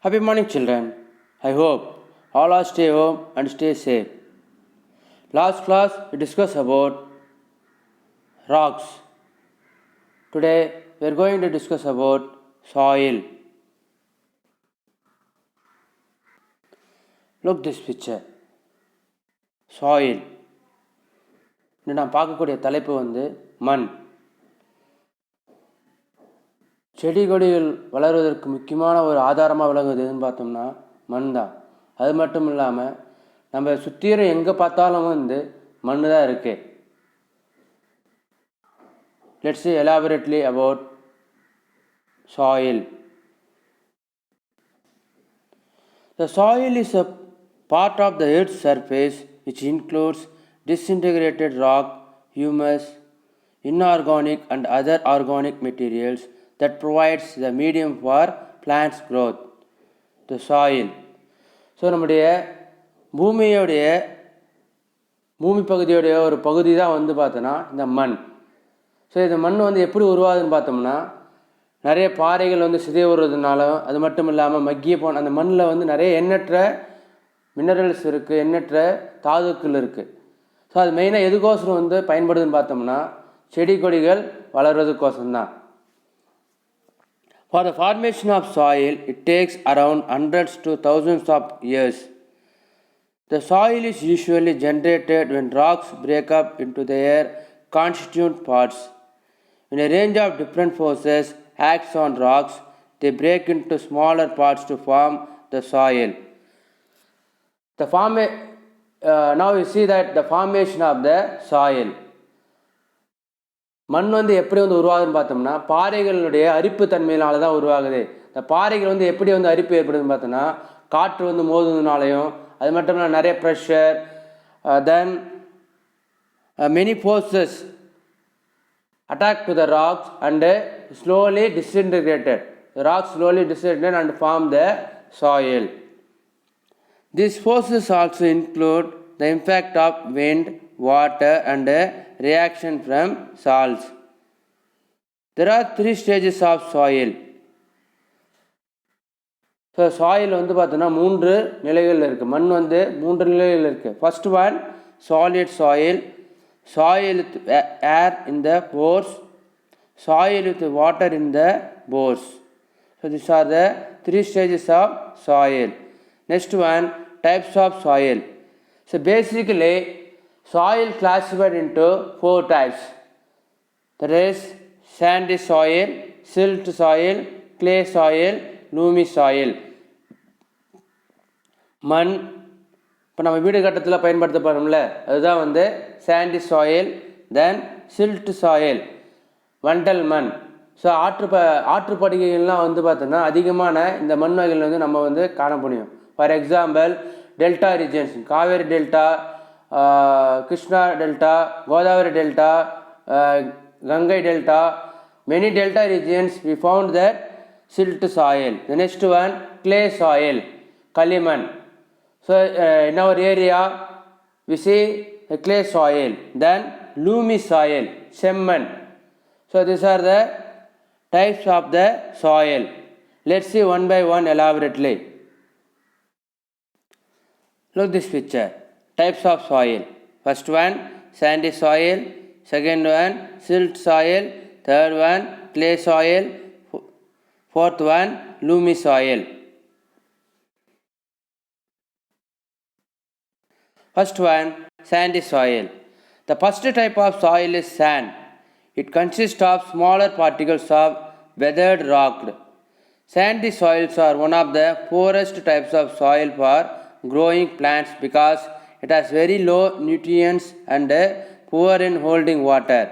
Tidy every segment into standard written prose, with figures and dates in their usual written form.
Happy morning, children. I hope all are stay home and stay safe. Last class we discussed about rocks. Today we are going to discuss about soil. Look this picture. Soil. நான் பார்க்கக்கூடிய தலைப்பு மண். செடி கொடிகள் வளர்வதற்கு முக்கியமான ஒரு ஆதாரமாக விளங்குது எதுன்னு பார்த்தோம்னா மண் தான். அது மட்டும் இல்லாமல் நம்ம சுற்றிற எங்கே பார்த்தாலும் மண் தான் இருக்கு. Let's see elaborately about soil. The soil is a part of the earth's surface which includes disintegrated rock, humus, inorganic and other organic materials that provides the medium for plants growth. The soil. So நம்முடைய பூமி பகுதியோடைய ஒரு பகுதி தான் பார்த்தோன்னா இந்த மண். So இந்த மண் எப்படி உருவாகுதுன்னு பார்த்தோம்னா நிறைய பாறைகள் சிதைவுறதுனால, அது மட்டும் இல்லாமல் மக்கிய போன அந்த மண்ணில் நிறைய எண்ணற்ற மினரல்ஸ் இருக்குது, எண்ணற்ற தாதுக்கள் இருக்குது. ஸோ அது மெயினாக எதுக்கோசரம் பயன்படுதுன்னு பார்த்தோம்னா செடி கொடிகள் வளர்கிறதுக்கோசரம். For the formation of soil, it takes around hundreds to thousands of years. The soil is usually generated when rocks break up into their constituent parts. When a range of different forces acts on rocks, they break into smaller parts to form the soil. Now you see that the formation of the soil. மண் எப்படி உருவாகுதுன்னு பார்த்தோம்னா பாறைகளுடைய அரிப்பு தன்மையினால தான் உருவாகுது. இந்த பாறைகள் எப்படி அரிப்பு ஏற்படுதுன்னு பார்த்தோம்னா காற்று மோதுனாலையும், அது மட்டும் இல்லாமல் நிறைய pressure, then many forces attack to the rocks and slowly disintegrated. The rocks slowly disintegrate and form the soil. These forces also include the impact of wind, water and reaction from salts. There are 3 stages of soil. So soil பார்த்தோன்னா 3 நிலைகள் இருக்குது. மண் 3 நிலைகள் இருக்குது. First one, solid soil. Soil with air in the pores. Soil with water in the pores. So these are the 3 stages of soil. Next one, types of soil. So basically soil classified into 4 types. That is sandy soil, silt soil, clay soil, loamy soil. மண் இப்போ நம்ம வீடு கட்டத்தில் பயன்படுத்தப்படுறோம்ல, அதுதான் sandy soil, then silt soil, வண்டல் மண். So ஆற்றுப்படுகைகள்லாம் பார்த்தோன்னா அதிகமான இந்த மண் வகைகள் நம்ம காண முடியும். For example delta regions, Kaveri delta, Krishna delta, Godavari delta, Gangai delta, many delta regions we found that silt soil. The next one, clay soil, Kaliman. So in our area we see a clay soil. Then loamy soil, Semman. So these are the types of the soil. Let's see one by one elaborately. Look this picture. Types of soil. First one, sandy soil. Second one, silt soil. Third one, clay soil. Fourth one, loamy soil. First one, sandy soil. The first type of soil is sand. It consists of smaller particles of weathered rock. Sandy soils are one of the poorest types of soil for growing plants because it has very low nutrients and poor in holding water,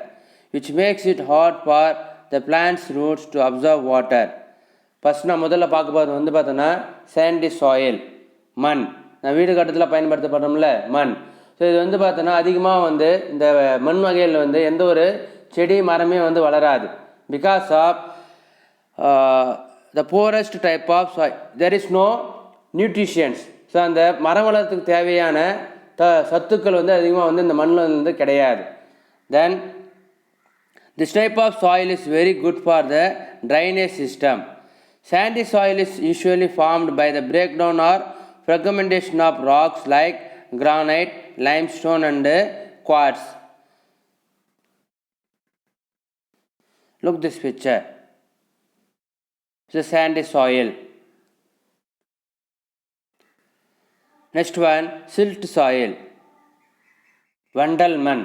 which makes it hard for the plant's roots to absorb water. First நான் முதல்ல பார்க்க போகிறது பார்த்தோன்னா sandy soil, மண். நான் வீடு கட்டத்தில் பயன்படுத்தப்படுறோம்ல மண். ஸோ இது பார்த்தோன்னா அதிகமாக இந்த மண் வகையில் எந்த ஒரு செடி மரமே வளராது. Because of the poorest type of soil, there is no nutrients. So அந்த மரம் வளர்கிறதுக்கு தேவையான சத்துக்கள் அதிகமாக இந்த மண்ணில் கிடையாது. Then this type of soil is very good for the drainage system. Sandy soil is usually formed by the breakdown or fragmentation of rocks like granite, limestone and quartz. Look this picture. It's a sandy soil. Next one, silt soil. Vandelman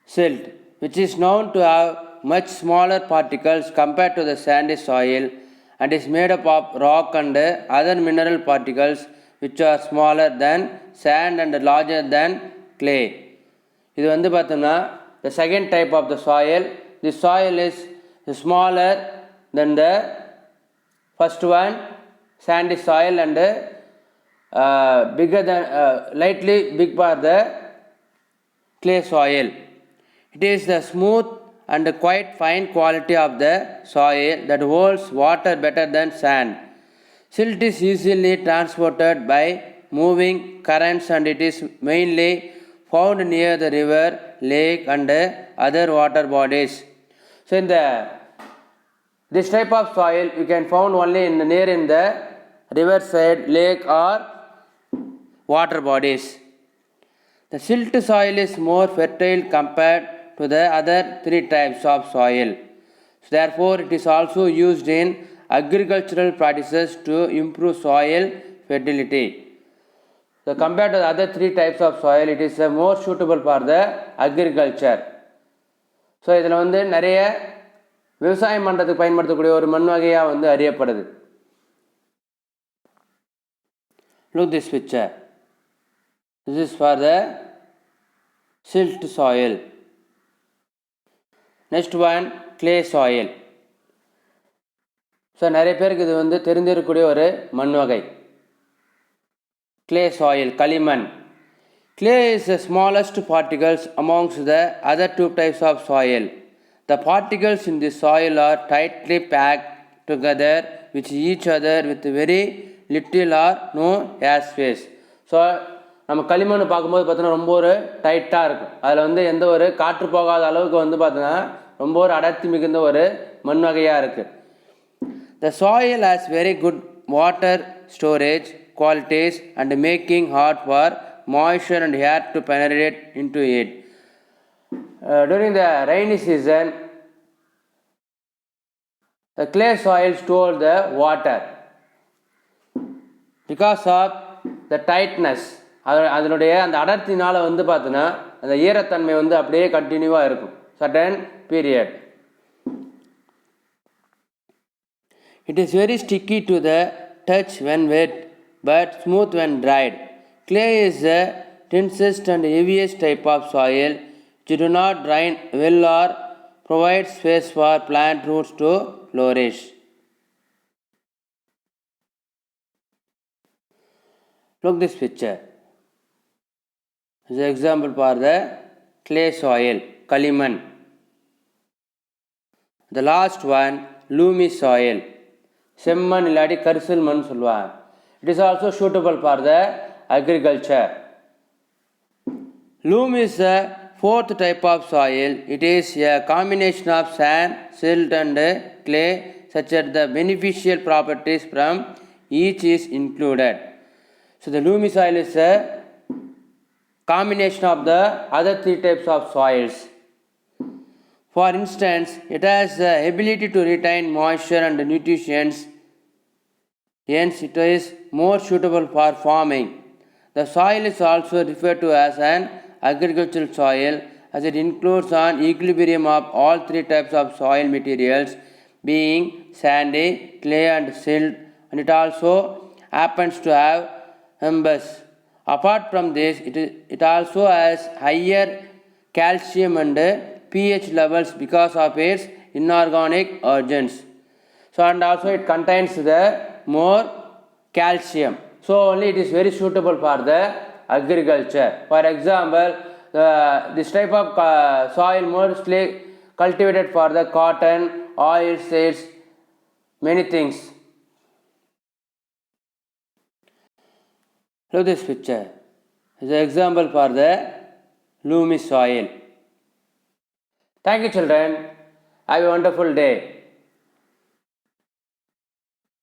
silt, which is known to have much smaller particles compared to the sandy soil and is made up of rock and other mineral particles which are smaller than sand and larger than clay. இது வந்து பார்த்தோம்னா the second type of the soil. The soil is smaller than the first one, sandy soil, and bigger than lightly big for the clay soil. It is the smooth and quite fine quality of the soil that holds water better than sand. Silt is easily transported by moving currents and it is mainly found near the river, lake and other water bodies. So in this type of soil you can found only near in the riverside, lake or water bodies. The silt soil is more fertile compared to the other three types of soil. So therefore, it is also used in agricultural practices to improve soil fertility. So compared to the other three types of soil, it is more suitable for the agriculture. So இதில் வந்து நிறைய விவசாயம் பண்ணுறதுக்கு பயன்படுத்தக்கூடிய ஒரு மண் வகையாக வந்து அறியப்படுது. Look this picture. This is for the silt soil. Next one, clay soil. So நிறைய பேருக்கு இது வந்து தெரிந்திருக்கக்கூடிய ஒரு மண் வகை. Clay soil, களிமண். Clay is the smallest particles amongst the other two types of soil. The particles in the soil are tightly packed together with each other with very little or no air space. So நம்ம களிமண் பார்க்கும்போது பார்த்தோன்னா ரொம்ப ஒரு டைட்டாக இருக்கும். அதில் வந்து எந்த ஒரு காற்று போகாத அளவுக்கு வந்து பார்த்தோன்னா ரொம்ப ஒரு அடர்த்தி மிகுந்த ஒரு மண் வகையாக இருக்குது. The soil has very good water storage qualities and making hard for moisture and air to penetrate into it. During the rainy season, the clay soil stores the water because of the tightness. அதனுடைய அந்த அடர்த்தினால் வந்து பார்த்தோன்னா அந்த ஈரத்தன்மை வந்து அப்படியே கண்டினியூவாக இருக்கும் certain period. It is very sticky to the touch when wet but smooth when dried. Clay is the densest and heaviest type of soil which do not drain well or provide space for plant roots to flourish. Look this picture. This is an example for the clay soil, களிமண். The last one, loamy soil. செம்மண் இல்லாட்டி கரிசல் மண் சொல்லுவாங்க. It is also suitable for the agriculture. Loam is the fourth type of soil. It is a combination of sand, silt and clay such that the beneficial properties from each is included. So the loamy soil is a combination of the other three types of soils. For instance, it has the ability to retain moisture and nutrients, hence it is more suitable for farming. The soil is also referred to as an agricultural soil as it includes an equilibrium of all three types of soil materials being sandy, clay and silt, and it also happens to have humus. Apart from this, it also has higher calcium and pH levels because of its inorganic agents. So and also it contains the more calcium. So only it is very suitable for the agriculture. For example, this type of soil mostly cultivated for the cotton, oil seeds, many things. Look this picture. This is an example for the loamy soil. Thank you children. Have a wonderful day.